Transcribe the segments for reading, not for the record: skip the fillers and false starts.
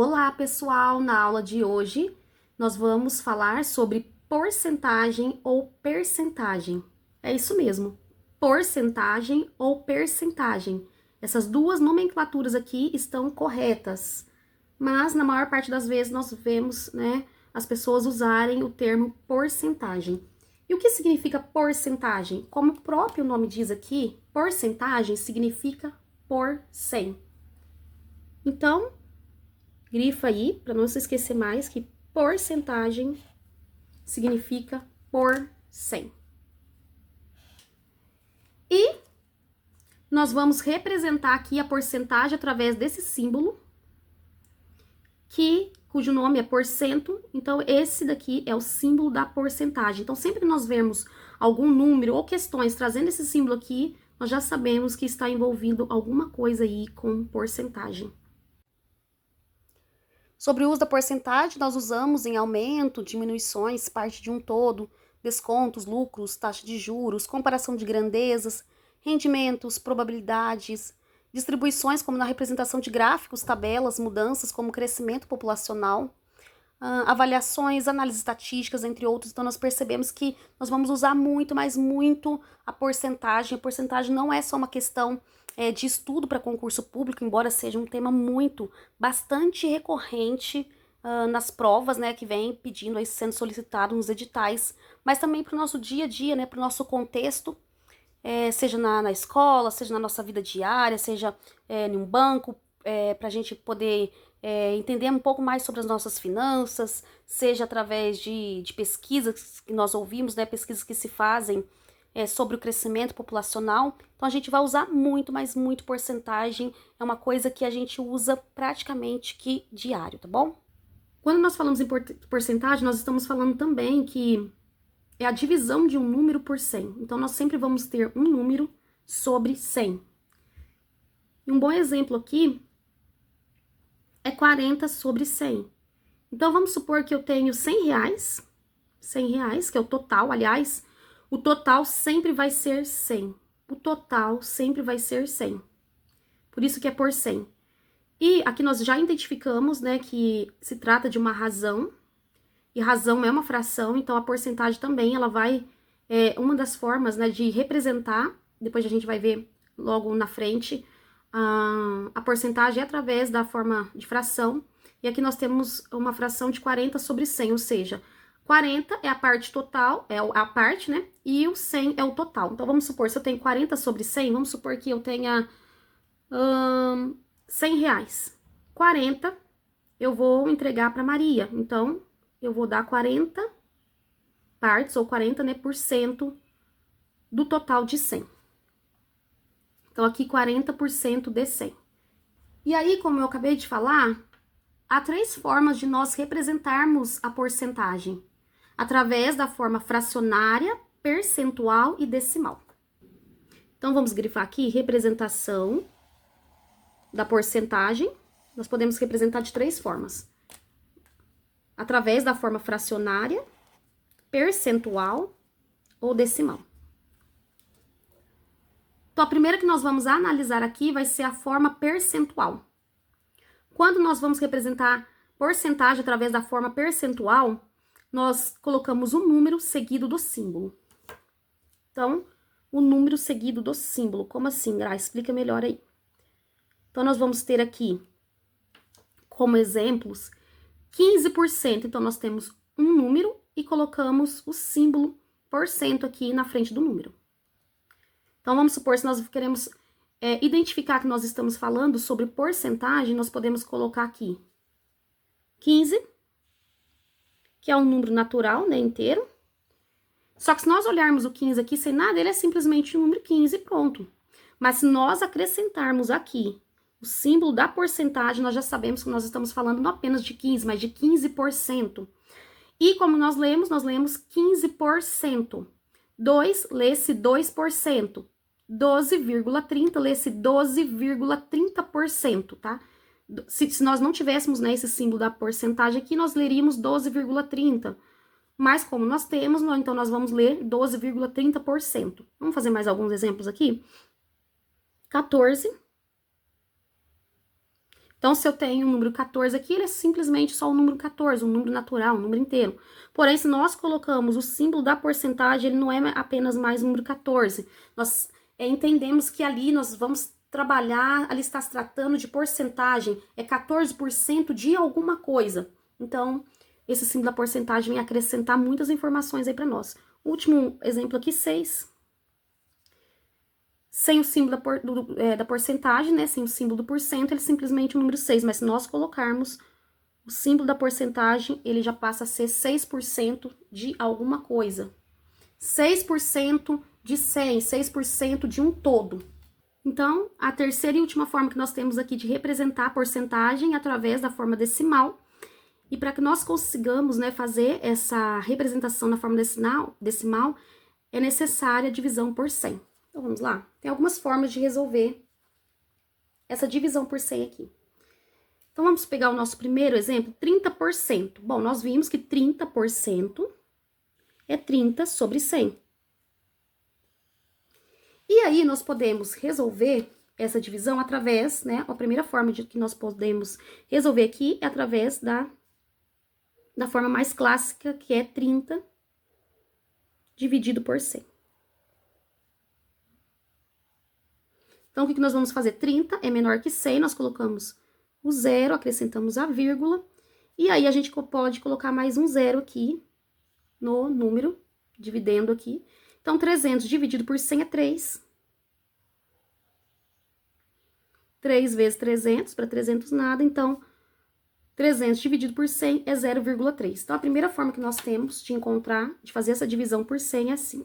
Olá, pessoal! Na aula de hoje, nós vamos falar sobre porcentagem ou percentagem. É isso mesmo, porcentagem ou percentagem. Essas duas nomenclaturas aqui estão corretas, mas na maior parte das vezes nós vemos, as pessoas usarem o termo porcentagem. E o que significa porcentagem? Como o próprio nome diz aqui, porcentagem significa por 100. Então, grifa aí, para não se esquecer mais, que porcentagem significa por 100. E nós vamos representar aqui a porcentagem através desse símbolo, cujo nome é porcento. Então, esse daqui é o símbolo da porcentagem. Então, sempre que nós vermos algum número ou questões trazendo esse símbolo aqui, nós já sabemos que está envolvido alguma coisa aí com porcentagem. Sobre o uso da porcentagem, nós usamos em aumento, diminuições, parte de um todo, descontos, lucros, taxa de juros, comparação de grandezas, rendimentos, probabilidades, distribuições como na representação de gráficos, tabelas, mudanças como crescimento populacional, avaliações, análises estatísticas, entre outros. Então, nós percebemos que nós vamos usar muito, mas muito a porcentagem. A porcentagem não é só uma questão de estudo para concurso público, embora seja um tema bastante recorrente nas provas, que vem pedindo, aí sendo solicitado nos editais, mas também para o nosso dia a dia, para o nosso contexto, seja na escola, seja na nossa vida diária, seja em um banco, para a gente poder entender um pouco mais sobre as nossas finanças, seja através de pesquisas que nós ouvimos, pesquisas que se fazem sobre o crescimento populacional. Então, a gente vai usar muito, mas muito porcentagem. É uma coisa que a gente usa praticamente que diário, tá bom? Quando nós falamos em porcentagem, nós estamos falando também que é a divisão de um número por 100. Então, nós sempre vamos ter um número sobre 100. E um bom exemplo aqui é 40 sobre 100. Então, vamos supor que eu tenho 100 reais, que é o total. Aliás, o total sempre vai ser 100. O total sempre vai ser 100. Por isso que é por 100. E aqui nós já identificamos, que se trata de uma razão. E razão é uma fração, então a porcentagem também, ela vai... uma das formas, de representar, depois a gente vai ver logo na frente, a porcentagem é através da forma de fração. E aqui nós temos uma fração de 40 sobre 100, ou seja, 40 é a parte total, é a parte, e o 100 é o total. Então, vamos supor, se eu tenho 40 sobre 100, vamos supor que eu tenha 100 reais. 40 eu vou entregar para Maria. Então, eu vou dar 40 partes, ou 40, por cento do total de 100. Então, aqui 40% de 100. E aí, como eu acabei de falar, há 3 formas de nós representarmos a porcentagem. Através da forma fracionária, percentual e decimal. Então, vamos grifar aqui, representação da porcentagem. Nós podemos representar de 3 formas. Através da forma fracionária, percentual ou decimal. Então, a primeira que nós vamos analisar aqui vai ser a forma percentual. Quando nós vamos representar porcentagem através da forma percentual, nós colocamos um número seguido do símbolo. Então, o número seguido do símbolo. Como assim, Gra? Explica melhor aí. Então, nós vamos ter aqui, como exemplos, 15%. Então, nós temos um número e colocamos o símbolo porcento aqui na frente do número. Então, vamos supor, se nós queremos identificar que nós estamos falando sobre porcentagem, nós podemos colocar aqui 15%, que é um número natural, inteiro. Só que se nós olharmos o 15 aqui sem nada, ele é simplesmente o número 15, pronto. Mas se nós acrescentarmos aqui o símbolo da porcentagem, nós já sabemos que nós estamos falando não apenas de 15, mas de 15%. E como nós lemos 15%. 2 lê-se 2%. 12,30 lê-se 12,30%, tá? Se nós não tivéssemos, esse símbolo da porcentagem aqui, nós leríamos 12,30. Mas como nós temos, então nós vamos ler 12,30%. Vamos fazer mais alguns exemplos aqui? 14 Então, se eu tenho o número 14 aqui, ele é simplesmente só o número 14, um número natural, um número inteiro. Porém, se nós colocamos o símbolo da porcentagem, ele não é apenas mais o número 14. Nós entendemos que ali nós vamos trabalhar, ali está se tratando de porcentagem, é 14% de alguma coisa. Então, esse símbolo da porcentagem vem acrescentar muitas informações aí para nós. Último exemplo aqui, 6. Sem o símbolo da porcentagem, né? Sem o símbolo do porcento, ele é simplesmente o número 6. Mas se nós colocarmos o símbolo da porcentagem, ele já passa a ser 6% de alguma coisa. 6% de 100, 6% de um todo. Então, a terceira e última forma que nós temos aqui de representar a porcentagem através da forma decimal. E para que nós consigamos, né, fazer essa representação na forma decimal, é necessária a divisão por 100. Então, vamos lá? Tem algumas formas de resolver essa divisão por 100 aqui. Então, vamos pegar o nosso primeiro exemplo, 30%. Bom, nós vimos que 30% é 30 sobre 100. E aí, nós podemos resolver essa divisão através, né, a primeira forma de que nós podemos resolver aqui é através da forma mais clássica, que é 30 dividido por 100. Então, o que nós vamos fazer? 30 é menor que 100, nós colocamos o zero, acrescentamos a vírgula, e aí a gente pode colocar mais um zero aqui no número, dividendo aqui. Então, 300 dividido por 100 é 3. 3 vezes 300, para 300 nada, então 300 dividido por 100 é 0,3. Então, a primeira forma que nós temos de encontrar, de fazer essa divisão por 100 é assim.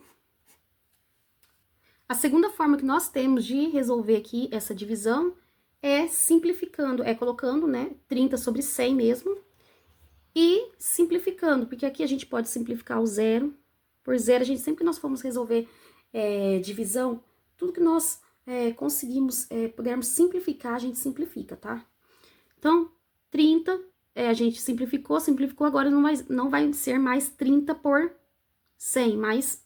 A segunda forma que nós temos de resolver aqui essa divisão é simplificando, é colocando, né, 30 sobre 100 mesmo, e simplificando, porque aqui a gente pode simplificar o zero por zero. Sempre que nós formos resolver divisão, tudo que nós conseguimos, pudermos simplificar, a gente simplifica, tá? Então, 30, a gente simplificou, agora não vai ser mais 30 por 100, mas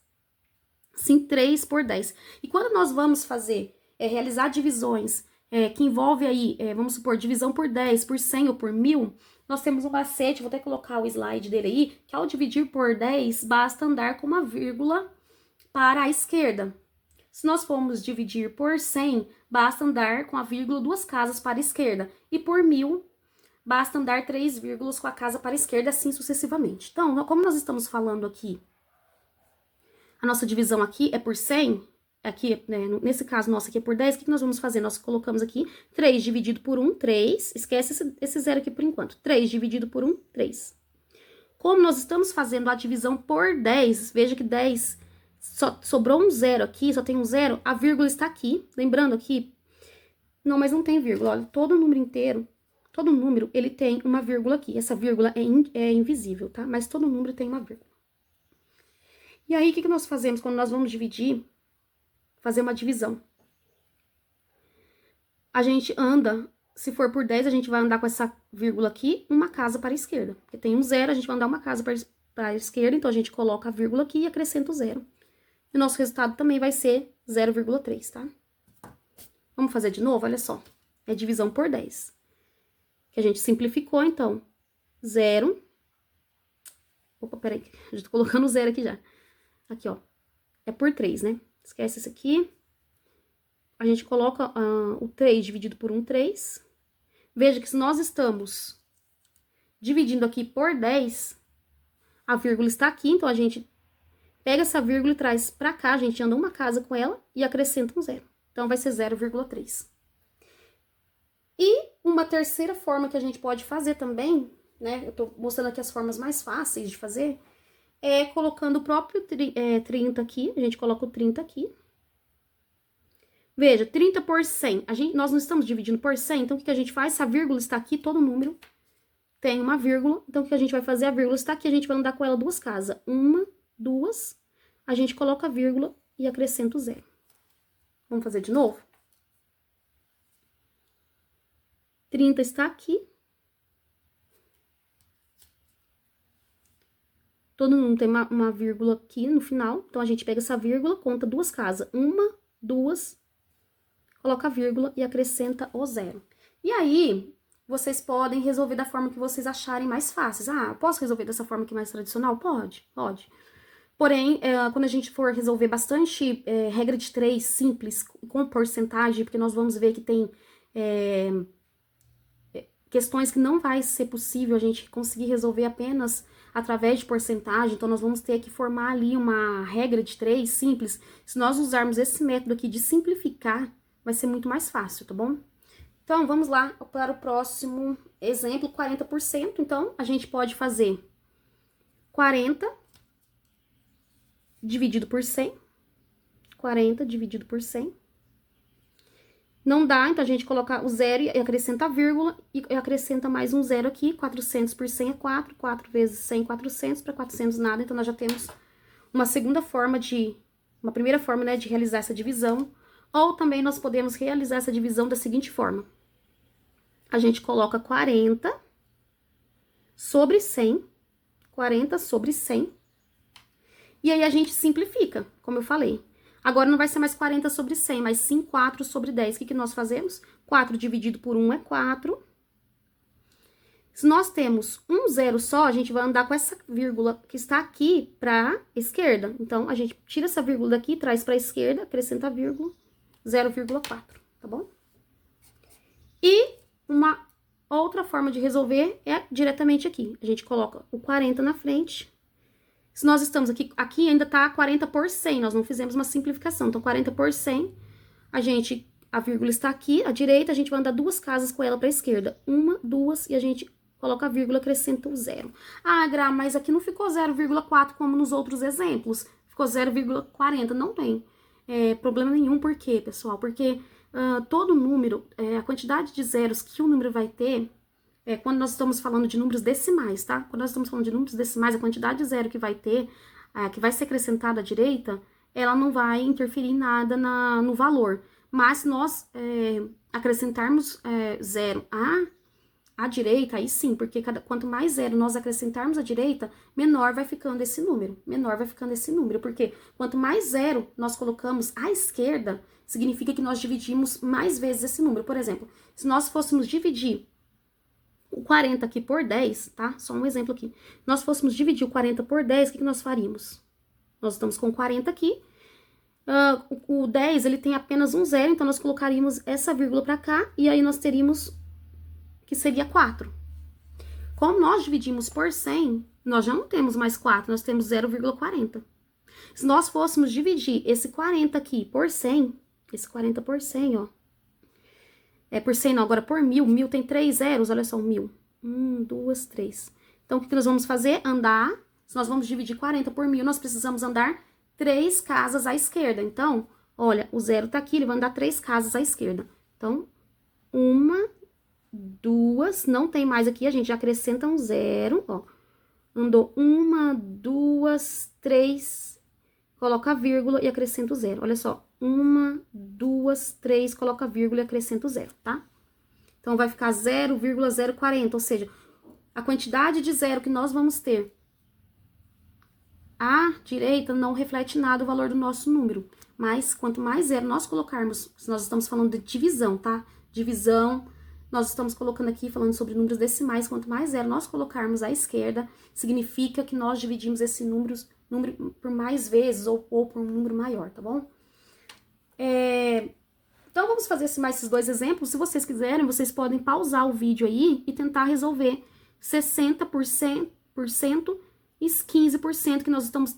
sim 3 por 10. E quando nós vamos fazer, realizar divisões que envolve aí, vamos supor, divisão por 10, por 100 ou por 1000, nós temos um macete, vou até colocar o slide dele aí, que ao dividir por 10, basta andar com uma vírgula para a esquerda. Se nós formos dividir por 100, basta andar com a vírgula 2 casas para a esquerda. E por 1000, basta andar 3 vírgulas com a casa para a esquerda, assim sucessivamente. Então, como nós estamos falando aqui, a nossa divisão aqui é por 100, aqui, né, nesse caso nosso aqui é por 10, o que nós vamos fazer? Nós colocamos aqui 3 dividido por 1, 3, esquece esse zero aqui por enquanto, 3 dividido por 1, 3. Como nós estamos fazendo a divisão por 10, veja que 10, só sobrou um zero aqui, só tem um zero, a vírgula está aqui, lembrando aqui, não, mas não tem vírgula, olha, todo número inteiro, todo número, ele tem uma vírgula aqui, essa vírgula é invisível, tá? Mas todo número tem uma vírgula. E aí, o que nós fazemos quando nós vamos dividir, fazer uma divisão? A gente anda, se for por 10, a gente vai andar com essa vírgula aqui, uma casa para a esquerda. Porque tem um zero, a gente vai andar uma casa para a esquerda, então a gente coloca a vírgula aqui e acrescenta o zero. E o nosso resultado também vai ser 0,3, tá? Vamos fazer de novo? Olha só. É divisão por 10. Que a gente simplificou, então, 0. Opa, peraí, já tô colocando o zero aqui já. Aqui, ó, é por 3, né? Esquece esse aqui. A gente coloca o 3 dividido por 1, 3. Veja que se nós estamos dividindo aqui por 10, a vírgula está aqui, então a gente pega essa vírgula e traz pra cá, a gente anda uma casa com ela e acrescenta um zero. Então, vai ser 0,3. E uma terceira forma que a gente pode fazer também, né? Eu tô mostrando aqui as formas mais fáceis de fazer, é colocando o próprio 30 aqui, a gente coloca o 30 aqui. Veja, 30 por 100, nós não estamos dividindo por 100, então o que a gente faz? Se a vírgula está aqui, todo número tem uma vírgula, então o que a gente vai fazer? A vírgula está aqui, a gente vai andar com ela 2 casas. 1, 2, a gente coloca a vírgula e acrescenta o zero. Vamos fazer de novo? 30 está aqui. Todo mundo tem uma vírgula aqui no final, então a gente pega essa vírgula, conta 2 casas. 1, 2, coloca a vírgula e acrescenta o zero. E aí, vocês podem resolver da forma que vocês acharem mais fáceis. Ah, eu posso resolver dessa forma que é mais tradicional? Pode, pode. Porém, quando a gente for resolver bastante regra de 3 simples, com porcentagem, porque nós vamos ver que tem questões que não vai ser possível a gente conseguir resolver apenas através de porcentagem, então nós vamos ter que formar ali uma regra de 3 simples. Se nós usarmos esse método aqui de simplificar, vai ser muito mais fácil, tá bom? Então, vamos lá para o próximo exemplo, 40%. Então, a gente pode fazer 40 dividido por 100. 40 dividido por 100. Não dá, então a gente coloca o zero e acrescenta a vírgula e acrescenta mais um zero aqui. 400 por 100 é 4. 4 vezes 100, 400. Para 400 nada, então nós já temos uma primeira forma, né, de realizar essa divisão. Ou também nós podemos realizar essa divisão da seguinte forma. A gente coloca 40 sobre 100. 40 sobre 100. E aí a gente simplifica, como eu falei. Agora não vai ser mais 40 sobre 100, mas sim 4 sobre 10. O que nós fazemos? 4 dividido por 1 é 4. Se nós temos um zero só, a gente vai andar com essa vírgula que está aqui para a esquerda. Então, a gente tira essa vírgula daqui, traz para a esquerda, acrescenta a vírgula, 0,4, tá bom? E uma outra forma de resolver é diretamente aqui. A gente coloca o 40 na frente. Se nós estamos aqui ainda tá 40 por 100, nós não fizemos uma simplificação. Então, 40 por 100, a vírgula está aqui, à direita, a gente vai andar 2 casas com ela para a esquerda. 1, 2, e a gente coloca a vírgula, acrescenta o zero. Ah, Gra, mas aqui não ficou 0,4 como nos outros exemplos. Ficou 0,40, não tem problema nenhum. Por quê, pessoal? Porque todo número, a quantidade de zeros que o número vai ter, quando nós estamos falando de números decimais, tá? Quando nós estamos falando de números decimais, a quantidade de zero que vai ter, que vai ser acrescentada à direita, ela não vai interferir em nada no valor. Mas se nós acrescentarmos zero à direita, aí sim, porque quanto mais zero nós acrescentarmos à direita, menor vai ficando esse número. Menor vai ficando esse número, porque quanto mais zero nós colocamos à esquerda, significa que nós dividimos mais vezes esse número. Por exemplo, se nós fôssemos dividir o 40 aqui por 10, tá? Só um exemplo aqui. Nós fôssemos dividir o 40 por 10, o que nós faríamos? Nós estamos com 40 aqui. O 10, ele tem apenas um zero, então nós colocaríamos essa vírgula pra cá, e aí nós teríamos que seria 4. Como nós dividimos por 100, nós já não temos mais 4, nós temos 0,40. Se nós fôssemos dividir esse 40 aqui por 100, esse 40 por 100, ó, por 100 não, agora por 1000. 1000 tem 3 zeros, olha só, 1000. 1, 2, 3. Então, o que nós vamos fazer? Andar. Se nós vamos dividir 40 por 1000, nós precisamos andar 3 casas à esquerda. Então, olha, o zero tá aqui, ele vai andar 3 casas à esquerda. Então, 1, 2, não tem mais aqui, a gente já acrescenta um zero, ó. Andou 1, 2, 3, coloca a vírgula e acrescenta o zero. Olha só. 1, 2, 3, coloca a vírgula e acrescenta o zero, tá? Então, vai ficar 0,040, ou seja, a quantidade de zero que nós vamos ter à direita não reflete nada o valor do nosso número. Mas, quanto mais zero nós colocarmos, se nós estamos falando de divisão, tá? Divisão, nós estamos colocando aqui, falando sobre números decimais, quanto mais zero nós colocarmos à esquerda, significa que nós dividimos esse número por mais vezes ou por um número maior, tá bom? Então, vamos fazer mais esses 2 exemplos. Se vocês quiserem, vocês podem pausar o vídeo aí e tentar resolver 60% e 15%, que nós estamos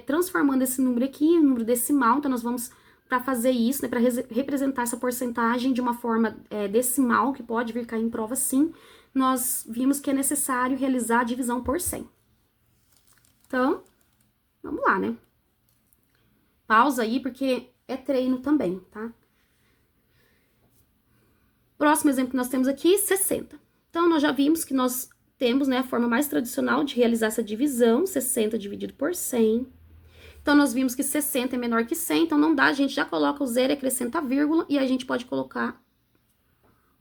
transformando esse número aqui em número decimal. Então, nós vamos, para fazer isso, né, para representar essa porcentagem de uma forma decimal, que pode vir cair em prova sim, nós vimos que é necessário realizar a divisão por 100. Então, vamos lá, né? Pausa aí, porque é treino também, tá? Próximo exemplo que nós temos aqui, 60. Então, nós já vimos que nós temos, né, a forma mais tradicional de realizar essa divisão, 60 dividido por 100. Então, nós vimos que 60 é menor que 100, então não dá, a gente já coloca o zero e acrescenta a vírgula, e a gente pode colocar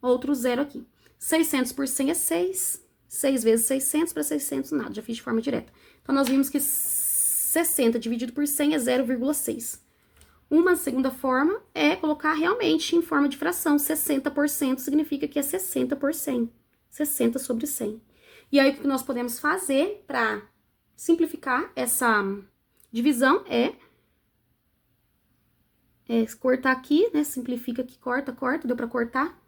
outro zero aqui. 600 por 100 é 6, 6 vezes 600 para 600, nada, já fiz de forma direta. Então, nós vimos que 60 dividido por 100 é 0,6. Uma segunda forma é colocar realmente em forma de fração. 60% significa que é 60 por 100. 60 sobre 100. E aí, o que nós podemos fazer para simplificar essa divisão é cortar aqui, né? Simplifica aqui, corta, deu pra cortar.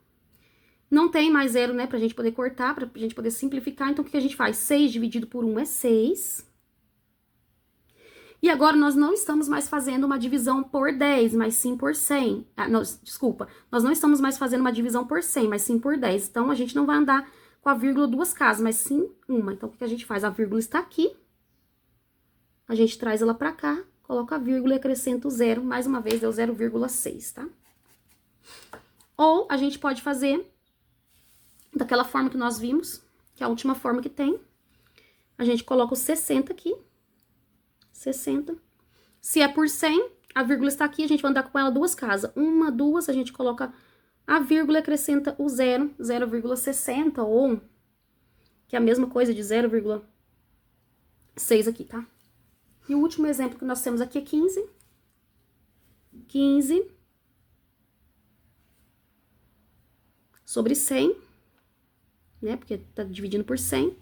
Não tem mais zero, né, pra gente poder cortar, pra gente poder simplificar. Então, o que a gente faz? 6 dividido por 1 é 6. E agora, nós não estamos mais fazendo uma divisão por 10, mas sim por 100. Desculpa, nós não estamos mais fazendo uma divisão por 100, mas sim por 10. Então, a gente não vai andar com a vírgula duas casas, mas sim uma. Então, o que a gente faz? A vírgula está aqui. A gente traz ela pra cá, coloca a vírgula e acrescenta o zero. Mais uma vez, deu 0,6, tá? Ou a gente pode fazer daquela forma que nós vimos, que é a última forma que tem. A gente coloca o 60 aqui. 60. Se é por 100, a vírgula está aqui, a gente vai andar com ela duas casas. Uma, duas, a gente coloca a vírgula e acrescenta o zero, 0,60, ou que é a mesma coisa de 0,6 aqui, tá? E o último exemplo que nós temos aqui é 15. 15 sobre 100, né? Porque tá dividindo por 100.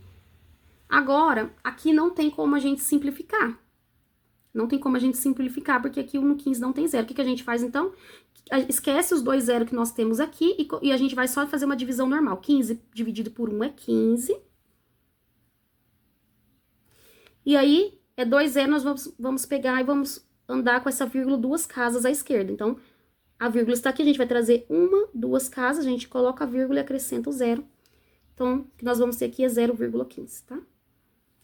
Agora, aqui não tem como a gente simplificar. Não tem como a gente simplificar, porque aqui no 15 não tem zero. O que a gente faz, então? Esquece os dois zeros que nós temos aqui e a gente vai só fazer uma divisão normal. 15 dividido por 1 é 15. E aí, é dois zeros, nós vamos pegar e vamos andar com essa vírgula duas casas à esquerda. Então, a vírgula está aqui, a gente vai trazer uma, duas casas, a gente coloca a vírgula e acrescenta o zero. Então, o que nós vamos ter aqui é 0,15, tá?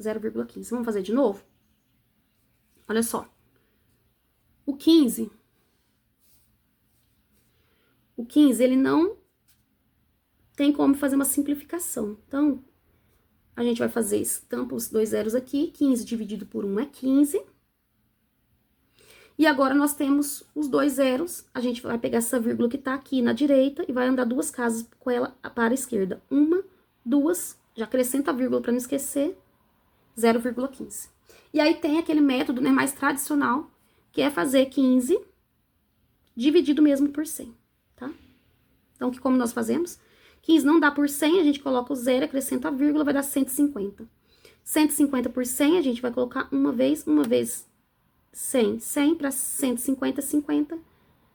0,15. Vamos fazer de novo? Olha só. O 15, ele não tem como fazer uma simplificação. Então, a gente vai fazer isso. Tampa os dois zeros aqui. 15 dividido por 1 é 15. E agora, nós temos os dois zeros. A gente vai pegar essa vírgula que tá aqui na direita e vai andar duas casas com ela para a esquerda. Uma, duas, já acrescenta a vírgula para não esquecer, 0,15. E aí tem aquele método, né, mais tradicional, que é fazer 15 dividido mesmo por 100, tá? Então, como nós fazemos? 15 não dá por 100, a gente coloca o zero, acrescenta a vírgula, vai dar 150. 150 por 100, a gente vai colocar uma vez 100. 100 para 150, 50.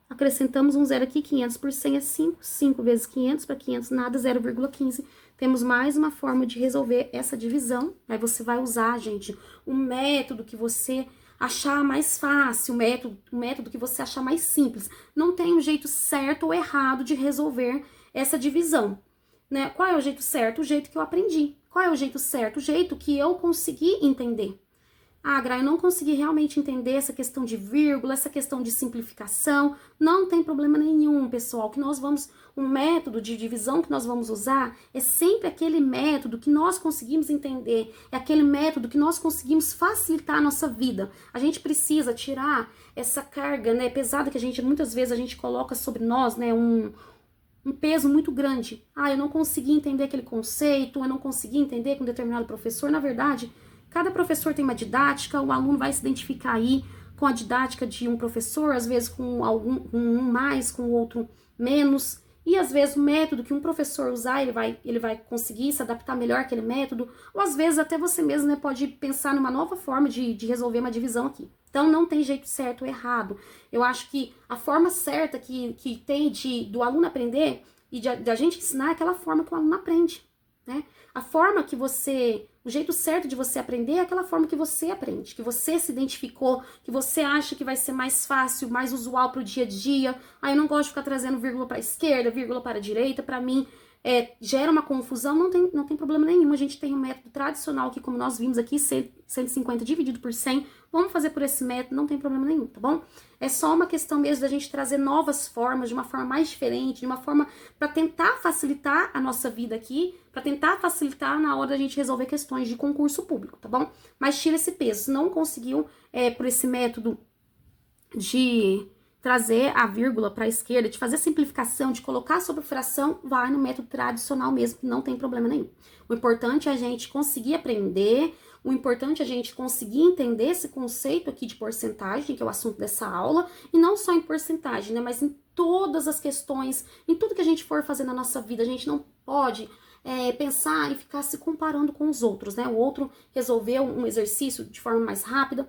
Acrescentamos um zero aqui, 500 por 100 é 5. 5 vezes 500 para 500 nada, 0,15. Temos mais uma forma de resolver essa divisão. Aí você vai usar, gente, um método que você achar mais fácil, um método que você achar mais simples. Não tem um jeito certo ou errado de resolver essa divisão, né? Qual é o jeito certo? O jeito que eu aprendi. Qual é o jeito certo? O jeito que eu consegui entender. Ah, Gra, eu não consegui realmente entender essa questão de vírgula, essa questão de simplificação. Não tem problema nenhum, pessoal, que nós vamos... O método de divisão que nós vamos usar é sempre aquele método que nós conseguimos entender, é aquele método que nós conseguimos facilitar a nossa vida. A gente precisa tirar essa carga, né, pesada que muitas vezes a gente coloca sobre nós, né, um peso muito grande. Ah, eu não consegui entender aquele conceito, eu não consegui entender com determinado professor. Na verdade, cada professor tem uma didática, o aluno vai se identificar aí com a didática de um professor, às vezes com um mais, com o outro menos. E às vezes o método que um professor usar, ele vai conseguir se adaptar melhor àquele método. Ou às vezes até você mesmo, né, pode pensar numa nova forma de resolver uma divisão aqui. Então não tem jeito certo ou errado. Eu acho que a forma certa que tem do aluno aprender e da gente ensinar é aquela forma que o aluno aprende, né? A forma que o jeito certo de você aprender é aquela forma que você aprende, que você se identificou, que você acha que vai ser mais fácil, mais usual para o dia a dia. Ah, eu não gosto de ficar trazendo vírgula para a esquerda, vírgula para a direita, para mim gera uma confusão, não tem problema nenhum. A gente tem um método tradicional que, como nós vimos aqui, 150 dividido por 100, vamos fazer por esse método, não tem problema nenhum, tá bom? É só uma questão mesmo da gente trazer novas formas, de uma forma mais diferente, de uma forma para tentar facilitar a nossa vida aqui, para tentar facilitar na hora da gente resolver questões de concurso público, tá bom? Mas tira esse peso. Se não conseguiu, por esse método de trazer a vírgula para a esquerda, de fazer simplificação, de colocar sobre fração, vai no método tradicional mesmo, que não tem problema nenhum. O importante é a gente conseguir aprender, o importante é a gente conseguir entender esse conceito aqui de porcentagem, que é o assunto dessa aula, e não só em porcentagem, né, mas em todas as questões, em tudo que a gente for fazer na nossa vida. A gente não pode pensar e ficar se comparando com os outros, né? O outro resolveu um exercício de forma mais rápida,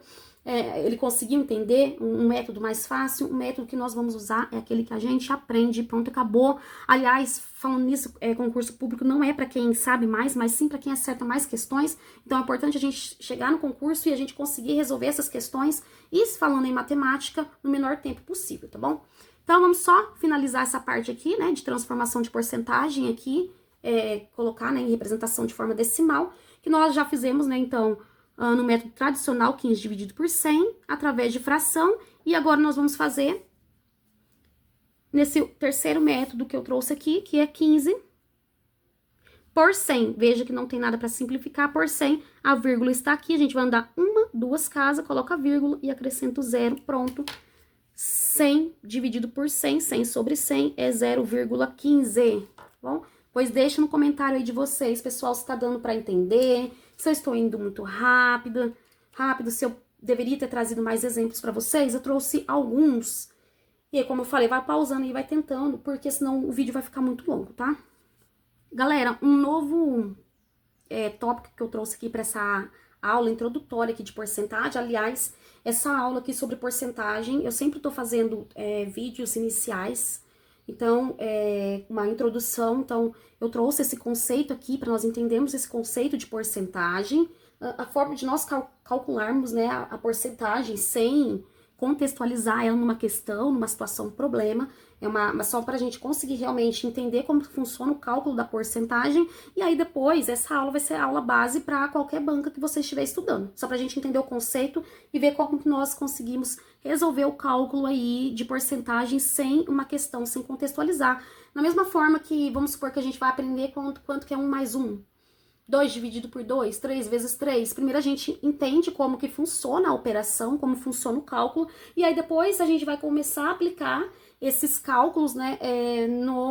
ele conseguiu entender um método mais fácil. O método que nós vamos usar é aquele que a gente aprende, pronto, acabou. Aliás, falando nisso, concurso público não é para quem sabe mais, mas sim para quem acerta mais questões. Então é importante a gente chegar no concurso e a gente conseguir resolver essas questões, e falando em matemática, no menor tempo possível, tá bom? Então vamos só finalizar essa parte aqui, né, de transformação de porcentagem aqui, colocar, né, em representação de forma decimal, que nós já fizemos, né, então, no método tradicional, 15 dividido por 100, através de fração, e agora nós vamos fazer nesse terceiro método que eu trouxe aqui, que é 15 por 100. Veja que não tem nada para simplificar, por 100, a vírgula está aqui, a gente vai andar uma, duas casas, coloca a vírgula e acrescenta o zero, pronto. 100 dividido por 100, 100 sobre 100 é 0,15, tá bom? Pois deixa no comentário aí de vocês, pessoal, se tá dando para entender, se eu estou indo muito rápido, se eu deveria ter trazido mais exemplos para vocês. Eu trouxe alguns. E aí, como eu falei, vai pausando e vai tentando, porque senão o vídeo vai ficar muito longo, tá? Galera, um novo tópico que eu trouxe aqui para essa aula introdutória aqui de porcentagem. Aliás, essa aula aqui sobre porcentagem, eu sempre tô fazendo vídeos iniciais, então, uma introdução. Então, eu trouxe esse conceito aqui para nós entendermos esse conceito de porcentagem, a forma de nós calcularmos, né, a porcentagem sem contextualizar ela numa questão, numa situação, um problema. Só para a gente conseguir realmente entender como funciona o cálculo da porcentagem. E aí depois, essa aula vai ser a aula base para qualquer banca que você estiver estudando. Só para a gente entender o conceito e ver como que nós conseguimos resolver o cálculo aí de porcentagem sem uma questão, sem contextualizar. Na mesma forma que, vamos supor que a gente vai aprender quanto que é 1 mais 1. 2 dividido por 2, 3 vezes 3. Primeiro a gente entende como que funciona a operação, como funciona o cálculo, e aí depois a gente vai começar a aplicar esses cálculos, né,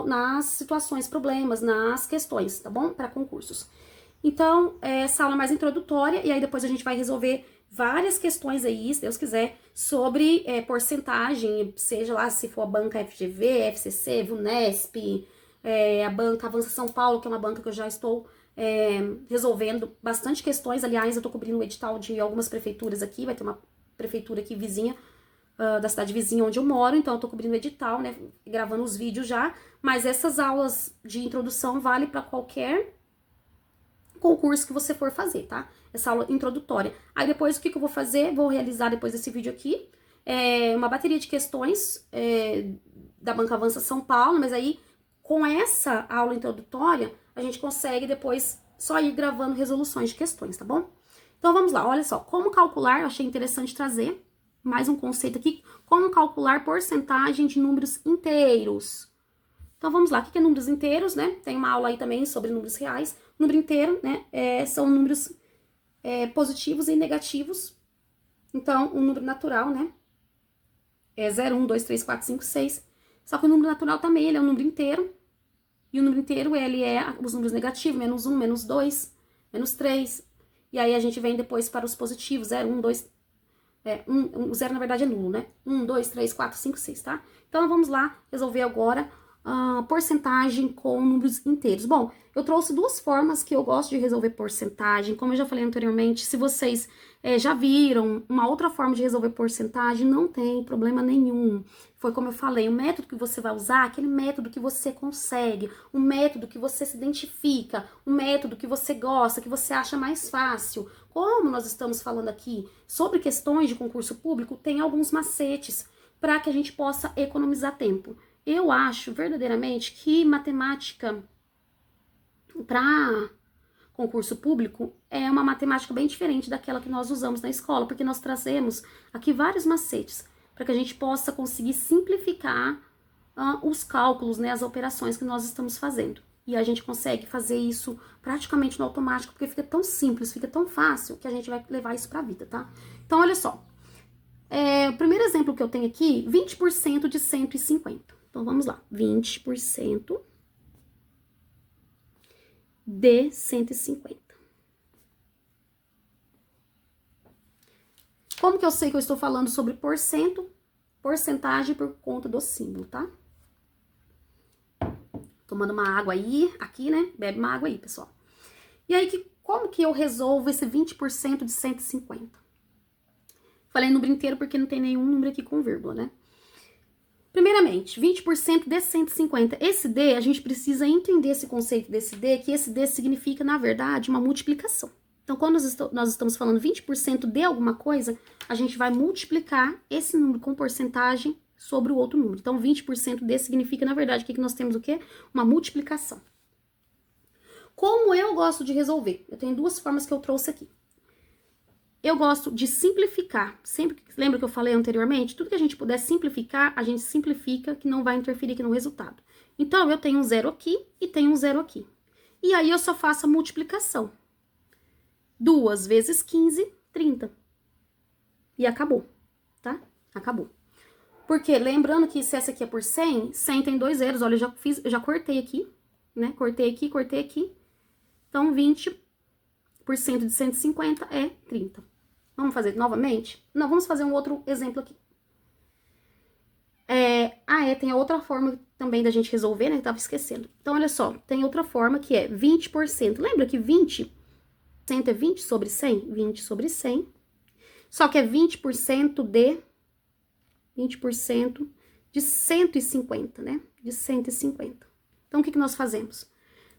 nas situações, problemas, nas questões, tá bom? Para concursos. Então, essa aula é mais introdutória, e aí depois a gente vai resolver várias questões aí, se Deus quiser, sobre porcentagem, seja lá se for a banca FGV, FCC, VUNESP, a banca Avança São Paulo, que é uma banca que eu já estou resolvendo bastante questões. Aliás, eu tô cobrindo o edital de algumas prefeituras aqui, vai ter uma prefeitura aqui vizinha, da cidade vizinha onde eu moro, então eu tô cobrindo o edital, né, gravando os vídeos já, mas essas aulas de introdução vale para qualquer concurso que você for fazer, tá? Essa aula introdutória. Aí depois, o que eu vou fazer? Vou realizar depois desse vídeo aqui, uma bateria de questões da Banca Avança São Paulo, mas aí, com essa aula introdutória, a gente consegue depois só ir gravando resoluções de questões, tá bom? Então vamos lá, olha só, como calcular, eu achei interessante trazer mais um conceito aqui, como calcular porcentagem de números inteiros. Então vamos lá, o que é números inteiros, né? Tem uma aula aí também sobre números reais. Número inteiro, né, são números positivos e negativos. Então, um número natural, né, é 0, 1, 2, 3, 4, 5, 6. Só que o número natural também, ele é um número inteiro. E o número inteiro, ele é os números negativos, menos 1, menos 2, menos 3. E aí a gente vem depois para os positivos, 0, 1, 2... o 0 na verdade é nulo, né? 1, 2, 3, 4, 5, 6, tá? Então vamos lá resolver agora porcentagem com números inteiros. Bom, eu trouxe duas formas que eu gosto de resolver porcentagem. Como eu já falei anteriormente, se vocês já viram uma outra forma de resolver porcentagem, não tem problema nenhum. Foi como eu falei, o método que você vai usar, aquele método que você consegue, o método que você se identifica, o método que você gosta, que você acha mais fácil. Como nós estamos falando aqui sobre questões de concurso público, tem alguns macetes para que a gente possa economizar tempo. Eu acho verdadeiramente que matemática para concurso público é uma matemática bem diferente daquela que nós usamos na escola, porque nós trazemos aqui vários macetes para que a gente possa conseguir simplificar os cálculos, né, as operações que nós estamos fazendo. E a gente consegue fazer isso praticamente no automático, porque fica tão simples, fica tão fácil, que a gente vai levar isso para a vida, tá? Então, olha só. O primeiro exemplo que eu tenho aqui, 20% de 150. Então, vamos lá. 20% de 150. Como que eu sei que eu estou falando sobre porcentagem por conta do símbolo, tá? Tomando uma água aí, aqui, né? Bebe uma água aí, pessoal. E aí, como que eu resolvo esse 20% de 150? Falei número inteiro porque não tem nenhum número aqui com vírgula, né? Primeiramente, 20% de 150. Esse D, a gente precisa entender esse conceito desse D, que esse D significa, na verdade, uma multiplicação. Então, quando nós estamos falando 20% de alguma coisa, a gente vai multiplicar esse número com porcentagem sobre o outro número. Então, 20% de significa, na verdade, que nós temos o quê? Uma multiplicação. Como eu gosto de resolver? Eu tenho duas formas que eu trouxe aqui. Eu gosto de simplificar. Sempre, lembra que eu falei anteriormente? Tudo que a gente puder simplificar, a gente simplifica, que não vai interferir aqui no resultado. Então, eu tenho um zero aqui e tenho um zero aqui. E aí, eu só faço a multiplicação. 2 vezes 15, 30. E acabou, tá? Acabou. Porque, lembrando que se essa aqui é por 100, 100 tem dois zeros. Olha, eu já cortei aqui, né? Cortei aqui, cortei aqui. Então, 20% de 150 é 30. Vamos fazer novamente? Não, vamos fazer um outro exemplo aqui. Tem a outra forma também da gente resolver, né? Que tava esquecendo. Então, olha só, tem outra forma que é 20%. Lembra que 20% é 20 sobre 100? 20 sobre 100. Só que é 20% de 150, né? De 150. Então, o que nós fazemos?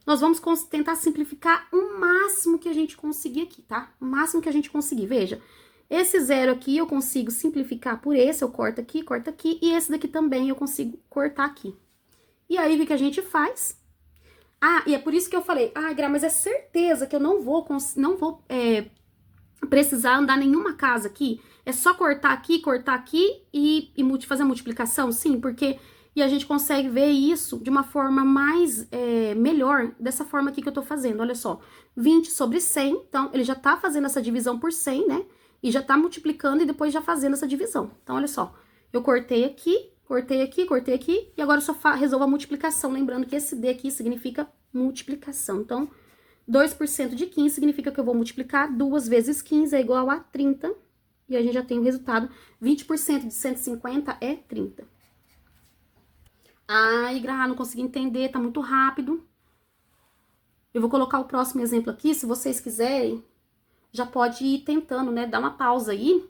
Nós vamos tentar simplificar o máximo que a gente conseguir aqui, tá? O máximo que a gente conseguir. Veja, esse zero aqui eu consigo simplificar por esse, eu corto aqui, e esse daqui também eu consigo cortar aqui. E aí, o que a gente faz? E é por isso que eu falei, Gra, mas é certeza que eu não vou precisar andar nenhuma casa aqui? É só cortar aqui e fazer a multiplicação? Sim, porque... E a gente consegue ver isso de uma forma mais melhor, dessa forma aqui que eu tô fazendo. Olha só, 20 sobre 100, então ele já tá fazendo essa divisão por 100, né? E já tá multiplicando e depois já fazendo essa divisão. Então, olha só, eu cortei aqui, e agora eu só resolvo a multiplicação. Lembrando que esse D aqui significa multiplicação. Então, 2% de 15 significa que eu vou multiplicar 2 vezes 15 é igual a 30. E a gente já tem o resultado, 20% de 150 é 30. Gra, não consegui entender, tá muito rápido. Eu vou colocar o próximo exemplo aqui, se vocês quiserem, já pode ir tentando, né, dar uma pausa aí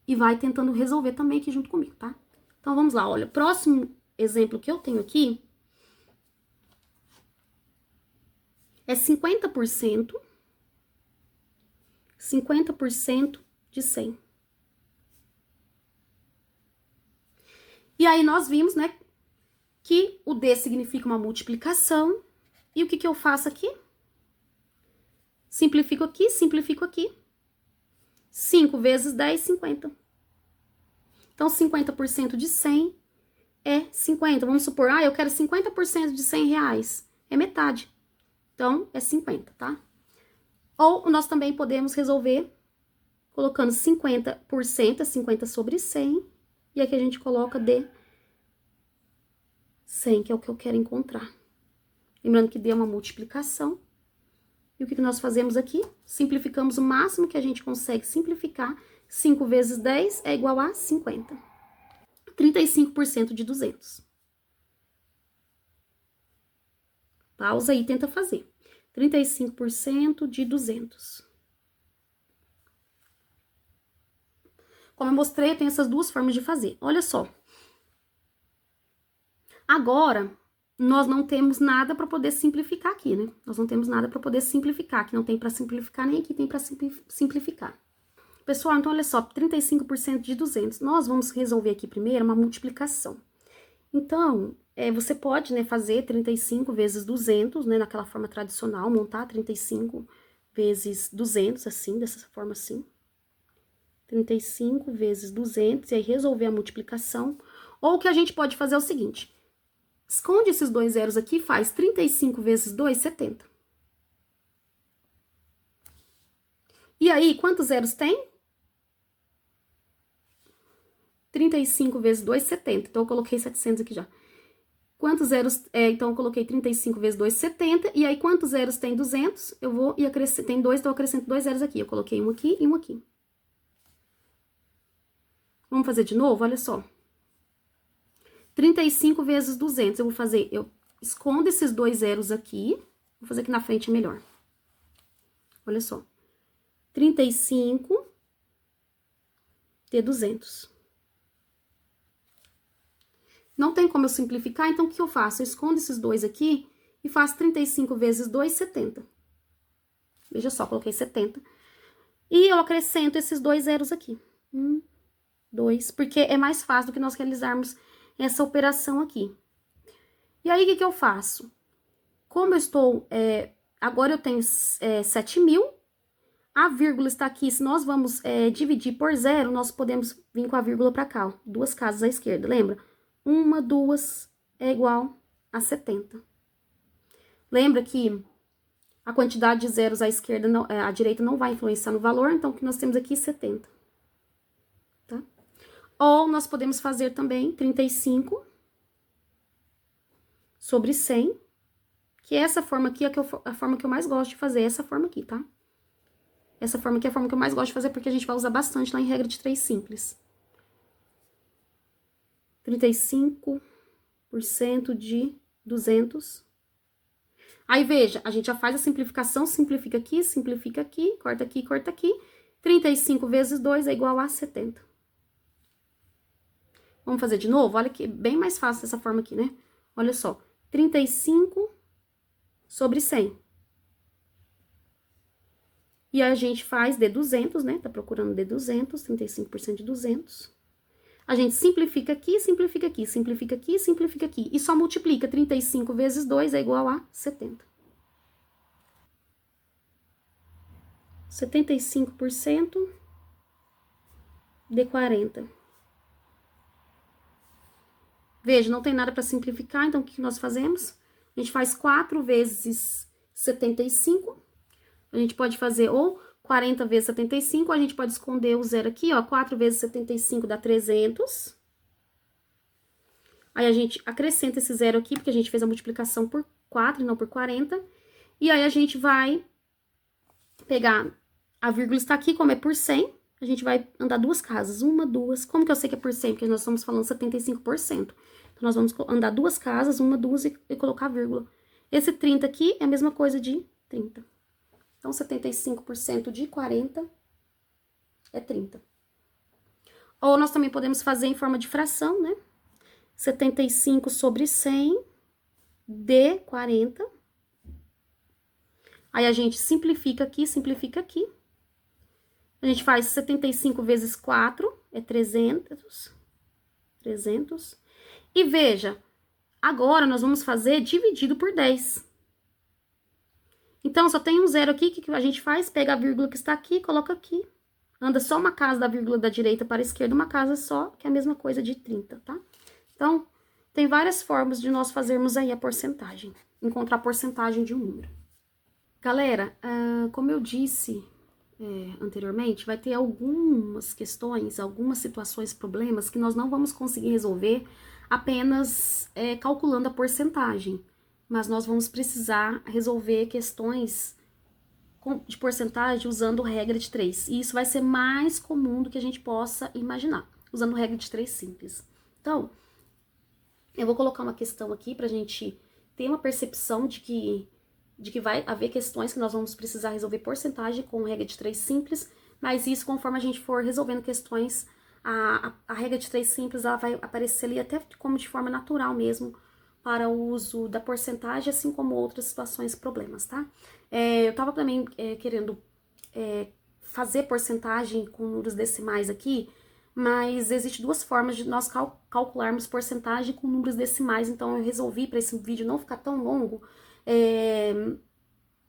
e vai tentando resolver também aqui junto comigo, tá? Então, vamos lá, olha, o próximo exemplo que eu tenho aqui é 50% de 100. E aí, nós vimos, né, que o D significa uma multiplicação. E o que eu faço aqui? Simplifico aqui. 5 vezes 10, 50. Então, 50% de 100 é 50. Vamos supor, eu quero 50% de 100 reais. É metade. Então, é 50, tá? Ou nós também podemos resolver colocando 50%, 50 sobre 100. E aqui a gente coloca D 100, que é o que eu quero encontrar. Lembrando que D é uma multiplicação. E o que nós fazemos aqui? Simplificamos o máximo que a gente consegue simplificar. 5 vezes 10 é igual a 50. 35% de 200. Pausa aí e tenta fazer. 35% de 200. Como eu mostrei, tem essas duas formas de fazer. Olha só. Agora, nós não temos nada para poder simplificar aqui, né? Nós não temos nada para poder simplificar. Aqui não tem para simplificar, nem aqui tem para simplificar. Pessoal, então olha só, 35% de 200. Nós vamos resolver aqui primeiro uma multiplicação. Então, você pode, né, fazer 35 vezes 200, né, naquela forma tradicional, montar 35 vezes 200, assim, dessa forma assim. 35 vezes 200, e aí resolver a multiplicação. Ou o que a gente pode fazer é o seguinte: esconde esses dois zeros aqui, faz 35 vezes 2, 70. E aí, quantos zeros tem? 35 vezes 2, 70. Então, eu coloquei 700 aqui já. Quantos zeros? Então, eu coloquei 35 vezes 2, 70. E aí, quantos zeros tem 200? Eu vou e acrescento. Tem 2, então eu acrescento 2 zeros aqui. Eu coloquei um aqui e um aqui. Vamos fazer de novo? Olha só. 35 vezes 200. Eu vou fazer... escondo esses 2 zeros aqui. Vou fazer aqui na frente melhor. Olha só. 35 de 200. Não tem como eu simplificar, então o que eu faço? Eu escondo esses 2 aqui e faço 35 vezes 2, 70. Veja só, coloquei 70. E eu acrescento esses 2 zeros aqui. 1, 2, porque é mais fácil do que nós realizarmos essa operação aqui. E aí, o que eu faço? Como eu estou... agora eu tenho 7.000. A vírgula está aqui. Se nós vamos dividir por 0, nós podemos vir com a vírgula para cá, ó. 2 casas à esquerda, lembra? 1, 2 é igual a 70. Lembra que a quantidade de zeros à esquerda, à direita não vai influenciar no valor, então o que nós temos aqui 70. Tá? Ou nós podemos fazer também 35 sobre 100, que essa forma aqui é a forma que eu mais gosto de fazer, essa forma aqui, tá? Essa forma aqui é a forma que eu mais gosto de fazer, porque a gente vai usar bastante lá em regra de 3 simples. 35% de 200. Aí, veja, a gente já faz a simplificação, simplifica aqui, corta aqui, corta aqui. 35 vezes 2 é igual a 70. Vamos fazer de novo? Olha que bem mais fácil essa forma aqui, né? Olha só, 35 sobre 100. E a gente faz D200, né? Tá procurando D200, 35% de 200. A gente simplifica aqui, simplifica aqui, simplifica aqui, simplifica aqui. E só multiplica. 35 vezes 2 é igual a 70. 75% de 40. Veja, não tem nada para simplificar, então o que nós fazemos? A gente faz 4 vezes 75. A gente pode fazer ou 40 vezes 75, a gente pode esconder o zero aqui, ó. 4 vezes 75 dá 300. Aí a gente acrescenta esse zero aqui, porque a gente fez a multiplicação por 4 e não por 40. E aí a gente vai pegar, a vírgula está aqui, como é por 100, a gente vai andar 2 casas, 1, 2. Como que eu sei que é por 100? Porque nós estamos falando 75%. Então, nós vamos andar 2 casas, 1, 2 e colocar a vírgula. Esse 30 aqui é a mesma coisa de 30. Então, 75% de 40 é 30. Ou nós também podemos fazer em forma de fração, né? 75 sobre 100 de 40. Aí, a gente simplifica aqui, simplifica aqui. A gente faz 75 vezes 4, é 300. 300. E veja, agora nós vamos fazer dividido por 10. Então, só tem um zero aqui, o que a gente faz? Pega a vírgula que está aqui e coloca aqui. Anda só uma casa da vírgula da direita para a esquerda, uma casa só, que é a mesma coisa de 30, tá? Então, tem várias formas de nós fazermos aí a porcentagem, encontrar a porcentagem de um número. Galera, como eu disse anteriormente, vai ter algumas questões, algumas situações, problemas que nós não vamos conseguir resolver apenas calculando a porcentagem. Mas nós vamos precisar resolver questões de porcentagem usando regra de 3. E isso vai ser mais comum do que a gente possa imaginar, usando regra de 3 simples. Então, eu vou colocar uma questão aqui pra gente ter uma percepção de que vai haver questões que nós vamos precisar resolver porcentagem com regra de 3 simples, mas isso conforme a gente for resolvendo questões, a regra de 3 simples ela vai aparecer ali até como de forma natural mesmo, para o uso da porcentagem, assim como outras situações e problemas, tá? Eu tava também querendo fazer porcentagem com números decimais aqui, mas existe 2 formas de nós calcularmos porcentagem com números decimais, então eu resolvi, para esse vídeo não ficar tão longo,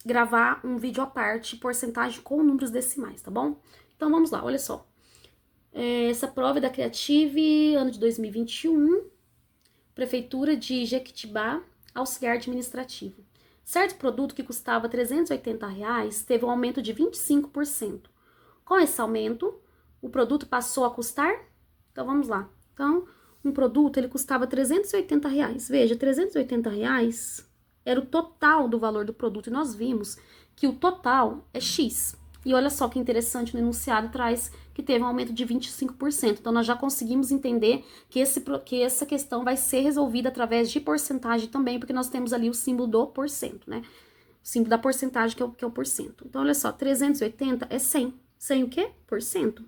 gravar um vídeo à parte, porcentagem com números decimais, tá bom? Então vamos lá, olha só. Essa prova é da Creative, ano de 2021, Prefeitura de Jequitibá, auxiliar administrativo. Certo produto que custava R$ 380 teve um aumento de 25%. Com esse aumento, o produto passou a custar? Então, vamos lá. Então, um produto, ele custava R$ 380. Veja, R$ 380 era o total do valor do produto. E nós vimos que o total é X. E olha só que interessante, no enunciado traz que teve um aumento de 25%. Então, nós já conseguimos entender que essa questão vai ser resolvida através de porcentagem também, porque nós temos ali o símbolo do porcento, né? O símbolo da porcentagem, que é o porcento. Então, olha só, 380 é 100. 100 o quê? Porcento.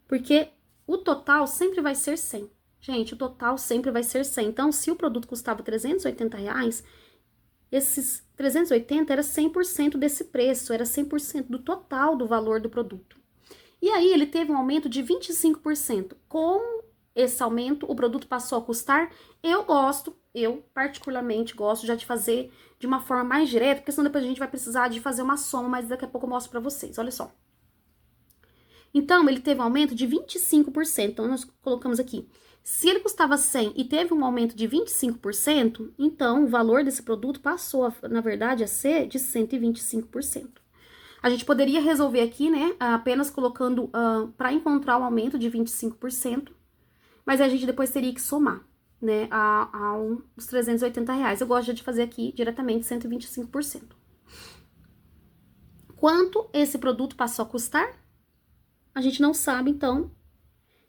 Porque o total sempre vai ser 100. Gente, o total sempre vai ser 100. Então, se o produto custava R$380, esses 380 era 100% desse preço, era 100% do total do valor do produto. E aí, ele teve um aumento de 25%. Com esse aumento, o produto passou a custar, eu particularmente gosto já de fazer de uma forma mais direta, porque senão depois a gente vai precisar de fazer uma soma, mas daqui a pouco eu mostro pra vocês, olha só. Então, ele teve um aumento de 25%. Então, nós colocamos aqui. Se ele custava 100 e teve um aumento de 25%, então o valor desse produto passou, na verdade, a ser de 125%. A gente poderia resolver aqui, né, apenas colocando para encontrar o aumento de 25%, mas a gente depois teria que somar, né, aos R$380. Eu gosto de fazer aqui diretamente 125%. Quanto esse produto passou a custar? A gente não sabe, então,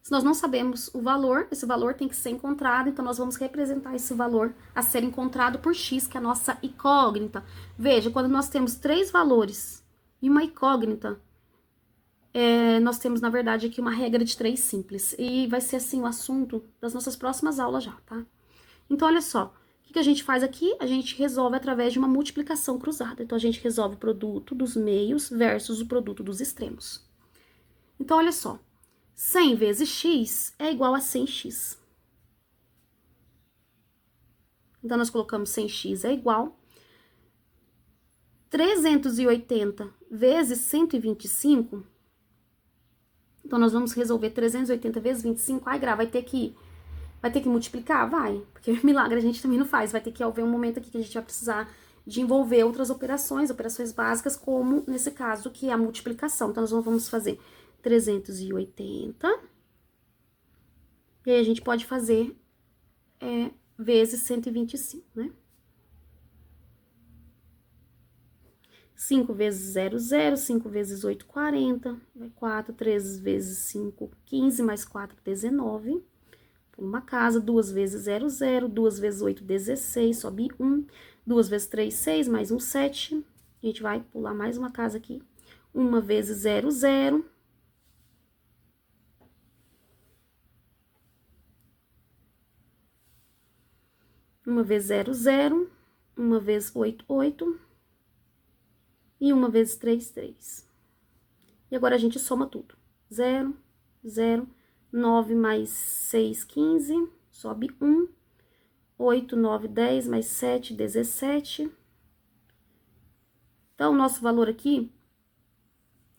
se nós não sabemos o valor, esse valor tem que ser encontrado, então nós vamos representar esse valor a ser encontrado por x, que é a nossa incógnita. Veja, quando nós temos 3 valores e uma incógnita, nós temos, na verdade, aqui uma regra de 3 simples. E vai ser, assim, o assunto das nossas próximas aulas já, tá? Então, olha só, o que a gente faz aqui? A gente resolve através de uma multiplicação cruzada. Então, a gente resolve o produto dos meios versus o produto dos extremos. Então, olha só, 100 vezes x é igual a 100x. Então, nós colocamos 100x é igual 380 vezes 125. Então, nós vamos resolver 380 vezes 25. Ai, Gra, vai ter que multiplicar? Vai, porque milagre a gente também não faz. Vai ter que haver um momento aqui que a gente vai precisar de envolver outras operações básicas, como nesse caso, que é a multiplicação. Então, nós vamos fazer 380. E aí, a gente pode fazer vezes 125, né? 5 vezes 0, 0. 5 vezes 8, 40. 4, 3 vezes 5, 15. Mais 4, 19. Por uma casa. 2 vezes 0, 0. 2 vezes 8, 16. Sobe 1. 2 vezes 3, 6. Mais 1, 7. A gente vai pular mais uma casa aqui. 1 vezes 0, 0. 1 vezes 0, 0. 1 vezes 8, 8. E 1 vezes 3, 3. E agora a gente soma tudo. 0, 0. 9 mais 6, 15. Sobe 1. 8, 9, 10. Mais 7, 17. Então, o nosso valor aqui,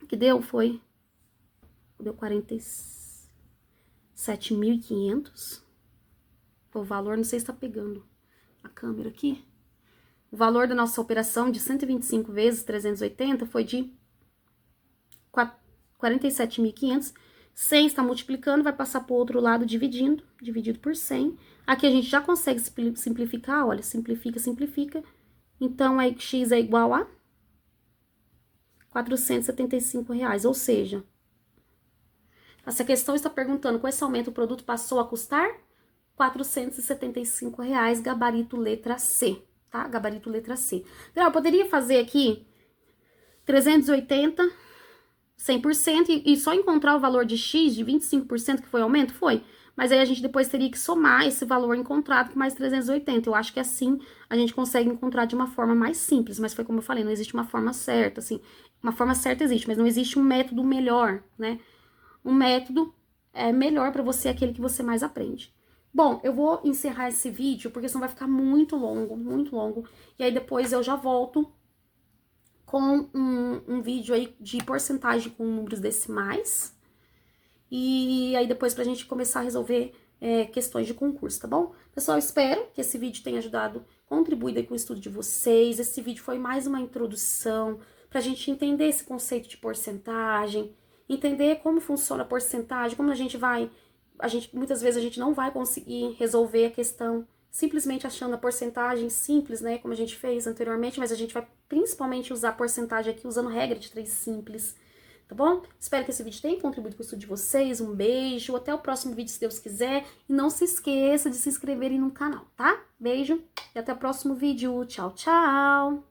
que deu 47.500. Foi o valor, não sei se tá pegando a câmera aqui. O valor da nossa operação de 125 vezes 380 foi de 47.500. 100 está multiplicando, vai passar para o outro lado dividido por 100. Aqui a gente já consegue simplificar, olha, simplifica. Então, aí x é igual a R$475, ou seja, essa questão está perguntando, com esse aumento o produto passou a custar R$475, gabarito letra C, tá? Gabarito letra C. Eu poderia fazer aqui 380, 100% e só encontrar o valor de x de 25% que foi aumento? Foi. Mas aí a gente depois teria que somar esse valor encontrado com mais 380. Eu acho que assim a gente consegue encontrar de uma forma mais simples. Mas foi como eu falei, não existe uma forma certa, assim. Uma forma certa existe, mas não existe um método melhor, né? Um método melhor para você é aquele que você mais aprende. Bom, eu vou encerrar esse vídeo, porque senão vai ficar muito longo. E aí depois eu já volto com um vídeo aí de porcentagem com números decimais. E aí depois pra gente começar a resolver questões de concurso, tá bom? Pessoal, espero que esse vídeo tenha ajudado, contribuído aí com o estudo de vocês. Esse vídeo foi mais uma introdução pra gente entender esse conceito de porcentagem, entender como funciona a porcentagem, como muitas vezes a gente não vai conseguir resolver a questão simplesmente achando a porcentagem simples, né, como a gente fez anteriormente, mas a gente vai principalmente usar a porcentagem aqui usando regra de 3 simples, tá bom? Espero que esse vídeo tenha contribuído com o estudo de vocês, um beijo, até o próximo vídeo se Deus quiser, e não se esqueça de se inscreverem no canal, tá? Beijo e até o próximo vídeo, tchau, tchau!